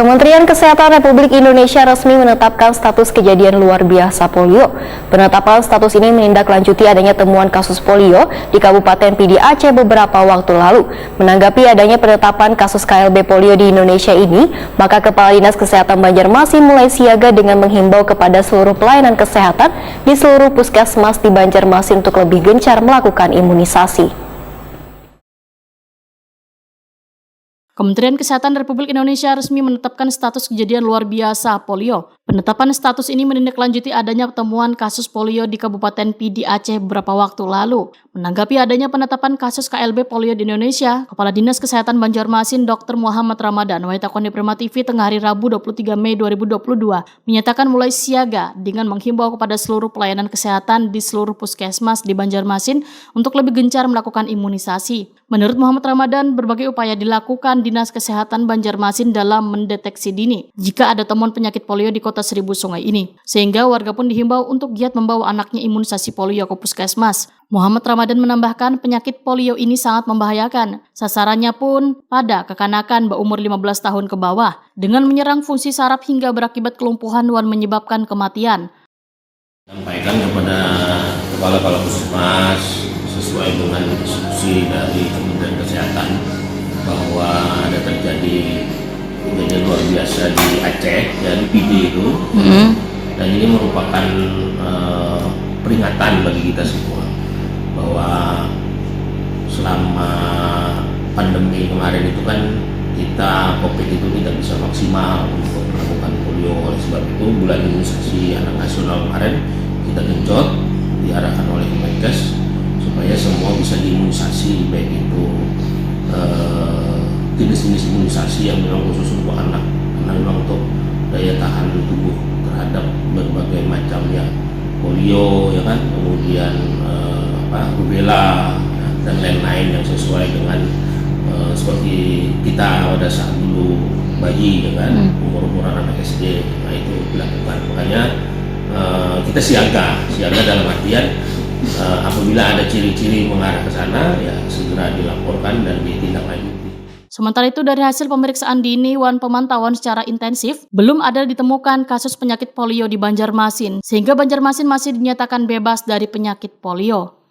Kementerian Kesehatan Republik Indonesia resmi menetapkan status kejadian luar biasa polio. Penetapan status ini menindaklanjuti adanya temuan kasus polio di Kabupaten Pidi Aceh beberapa waktu lalu. Menanggapi adanya penetapan kasus KLB polio di Indonesia ini, maka Kepala Dinas Kesehatan Banjarmasin mulai siaga dengan menghimbau kepada seluruh pelayanan kesehatan di seluruh puskesmas di Banjarmasin untuk lebih gencar melakukan imunisasi. Kementerian Kesehatan Republik Indonesia resmi menetapkan status kejadian luar biasa polio. Penetapan status ini menindaklanjuti adanya temuan kasus polio di Kabupaten Pidi Aceh beberapa waktu lalu. Menanggapi adanya penetapan kasus KLB polio di Indonesia, Kepala Dinas Kesehatan Banjarmasin Dr. Muhammad Ramadan Waitakon di Prima TV tengah hari Rabu 23 Mei 2022 menyatakan mulai siaga dengan menghimbau kepada seluruh pelayanan kesehatan di seluruh puskesmas di Banjarmasin untuk lebih gencar melakukan imunisasi. Menurut Muhammad Ramadan, berbagai upaya dilakukan Dinas Kesehatan Banjarmasin dalam mendeteksi dini jika ada temuan penyakit polio di Kota Seribu Sungai ini, sehingga warga pun dihimbau untuk giat membawa anaknya imunisasi polio ke puskesmas. Muhammad Ramadan menambahkan penyakit polio ini sangat membahayakan. Sasarannya pun pada kekanakan berumur 15 tahun ke bawah, dengan menyerang fungsi saraf hingga berakibat kelumpuhan dan menyebabkan kematian. Sampaikan kepada kepala puskesmas sesuai dengan instruksi dari Kementerian Kesehatan bahwa ada terjadi kejadian luar biasa di Aceh, ya, di PD itu, dan ini merupakan peringatan bagi kita semua bahwa selama pandemi kemarin itu kan kita COVID itu tidak bisa maksimal untuk melakukan polio. Oleh sebab itu bulan imunisasi anak nasional kemarin kita genjot diarahkan oleh Kemenkes supaya semua bisa diimunisasi, baik itu jenis-jenis imunisasi yang memang khusus untuk anak, karena memang untuk daya tahan tubuh terhadap berbagai macam ya polio, ya kan, kemudian rubella dan lain-lain yang sesuai dengan seperti kita pada saat dulu bayi, ya kan, umur-umuran anak SD, nah itu dilakukan. Makanya kita siaga dalam artian apabila ada ciri-ciri mengarah ke sana, ya segera dilaporkan dan ditindaklanjuti. Sementara itu, dari hasil pemeriksaan dini dan pemantauan secara intensif, belum ada ditemukan kasus penyakit polio di Banjarmasin, sehingga Banjarmasin masih dinyatakan bebas dari penyakit polio.